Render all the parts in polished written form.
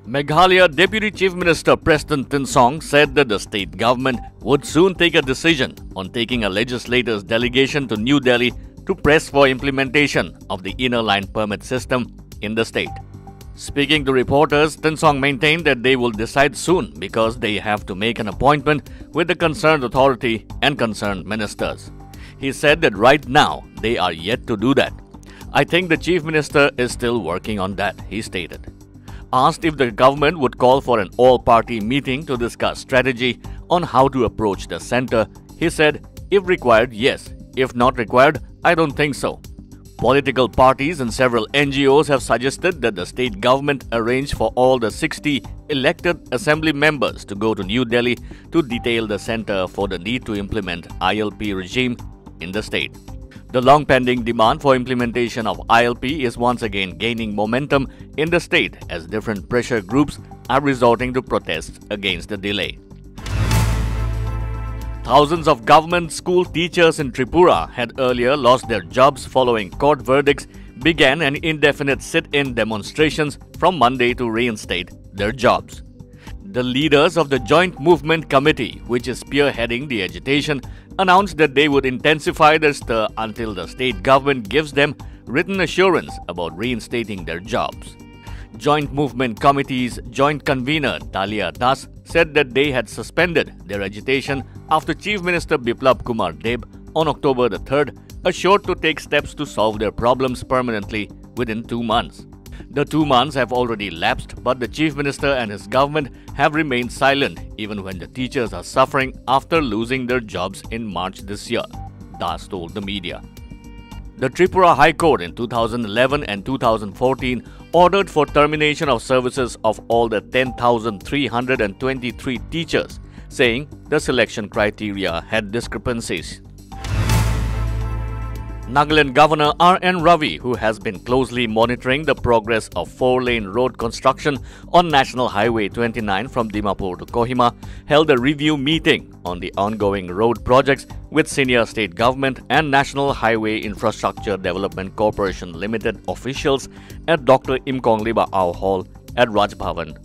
Meghalaya Deputy Chief Minister Preston Tinsong said that the state government would soon take a decision on taking a legislator's delegation to New Delhi to press for implementation of the inner line permit system in the state. Speaking to reporters, Tinsong maintained that they will decide soon because they have to make an appointment with the concerned authority and concerned ministers. He said that right now they are yet to do that. I think the Chief Minister is still working on that, he stated. Asked if the government would call for an all-party meeting to discuss strategy on how to approach the centre, he said, if required, yes. If not required, I don't think so. Political parties and several NGOs have suggested that the state government arrange for all the 60 elected assembly members to go to New Delhi to detail the centre for the need to implement ILP regime in the state. The long-pending demand for implementation of ILP is once again gaining momentum in the state as different pressure groups are resorting to protests against the delay. Thousands of government school teachers in Tripura had earlier lost their jobs following court verdicts, began an indefinite sit-in demonstrations from Monday to reinstate their jobs. The leaders of the Joint Movement Committee, which is spearheading the agitation, announced that they would intensify their stir until the state government gives them written assurance about reinstating their jobs. Joint Movement Committee's joint convener Dalia Das said that they had suspended their agitation after Chief Minister Biplab Kumar Deb on October the 3rd assured to take steps to solve their problems permanently within 2 months. The 2 months have already lapsed, but the Chief Minister and his government have remained silent even when the teachers are suffering after losing their jobs in March this year, Das told the media. The Tripura High Court in 2011 and 2014 ordered for termination of services of all the 10,323 teachers, saying the selection criteria had discrepancies. Nagaland Governor R.N. Ravi, who has been closely monitoring the progress of 4-lane road construction on National Highway 29 from Dimapur to Kohima, held a review meeting on the ongoing road projects with senior state government and National Highway Infrastructure Development Corporation Limited officials at Dr. Imkongliba Au Hall at Raj Bhavan.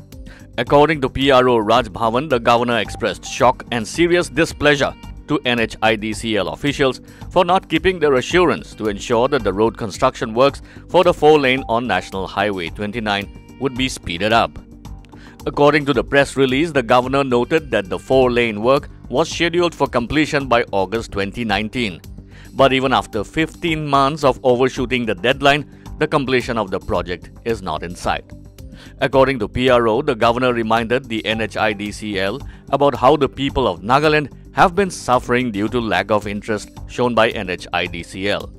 According to PRO Raj Bhavan, the governor expressed shock and serious displeasure to NHIDCL officials for not keeping their assurance to ensure that the road construction works for the 4-lane on National Highway 29 would be speeded up. According to the press release, the governor noted that the 4-lane work was scheduled for completion by August 2019. But even after 15 months of overshooting the deadline, the completion of the project is not in sight. According to PRO, the governor reminded the NHIDCL about how the people of Nagaland have been suffering due to lack of interest shown by NHIDCL.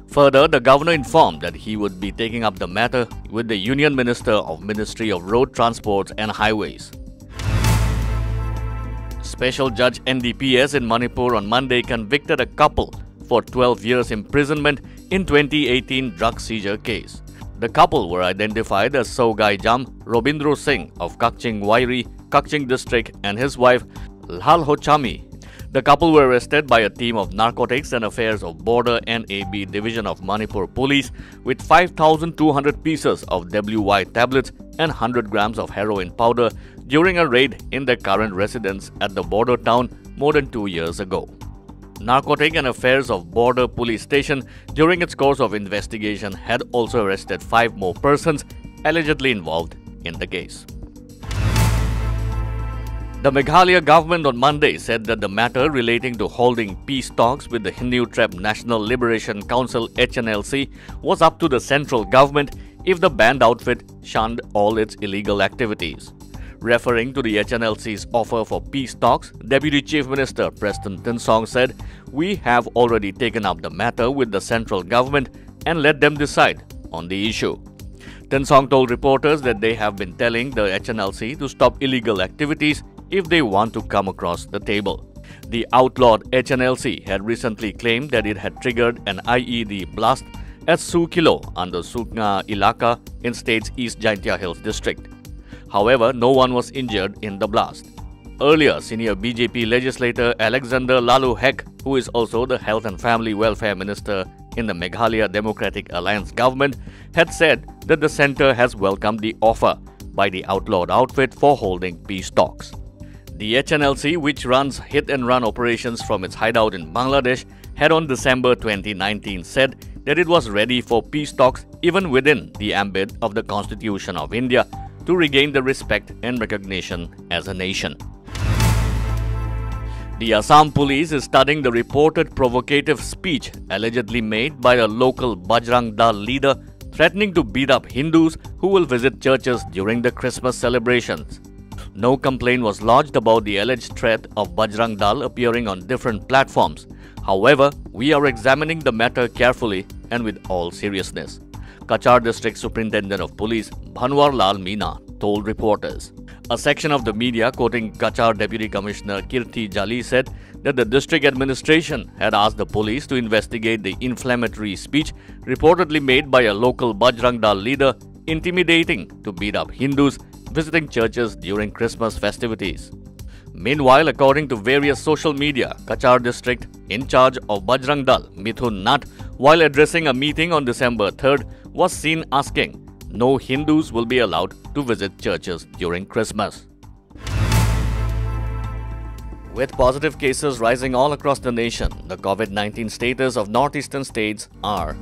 Further, the governor informed that he would be taking up the matter with the Union Minister of Ministry of Road Transport and Highways. Special Judge NDPS in Manipur on Monday convicted a couple for 12 years imprisonment in 2018 drug seizure case. The couple were identified as Sogai Jam Robindro Singh of Kakching Wairi, Kakching District, and his wife Lal Hochami. The couple were arrested by a team of Narcotics and Affairs of Border NAB Division of Manipur Police with 5,200 pieces of WY tablets and 100 grams of heroin powder during a raid in their current residence at the border town more than 2 years ago. Narcotic and Affairs of Border Police Station, during its course of investigation, had also arrested 5 more persons allegedly involved in the case. The Meghalaya government on Monday said that the matter relating to holding peace talks with the Hindu Trib National Liberation Council HNLC was up to the central government if the banned outfit shunned all its illegal activities. Referring to the HNLC's offer for peace talks, Deputy Chief Minister Preston Tinsong said, "We have already taken up the matter with the central government and let them decide on the issue." Tinsong told reporters that they have been telling the HNLC to stop illegal activities if they want to come across the table. The outlawed HNLC had recently claimed that it had triggered an IED blast at Sukilo under Sukna Ilaka in state's East Jaintia Hills district. However, no one was injured in the blast. Earlier, senior BJP legislator Alexander Lalu Hek, who is also the Health and Family Welfare Minister in the Meghalaya Democratic Alliance government, had said that the centre has welcomed the offer, by the outlawed outfit for holding peace talks. The HNLC, which runs hit-and-run operations from its hideout in Bangladesh, had on December 2019 said that it was ready for peace talks even within the ambit of the Constitution of India to regain the respect and recognition as a nation. The Assam police is studying the reported provocative speech allegedly made by a local Bajrang Dal leader threatening to beat up Hindus who will visit churches during the Christmas celebrations. No complaint was lodged about the alleged threat of Bajrang Dal appearing on different platforms. However, we are examining the matter carefully and with all seriousness, Cachar District Superintendent of Police Bhanwar Lal Meena told reporters. A section of the media quoting Cachar Deputy Commissioner Kirti Jali said that the district administration had asked the police to investigate the inflammatory speech reportedly made by a local Bajrang Dal leader intimidating to beat up Hindus visiting churches during Christmas festivities. Meanwhile, according to various social media, Cachar district in charge of Bajrang Dal, Mithun Nath, while addressing a meeting on December 3rd, was seen asking, "No Hindus will be allowed to visit churches during Christmas." With positive cases rising all across the nation, the COVID-19 status of northeastern states are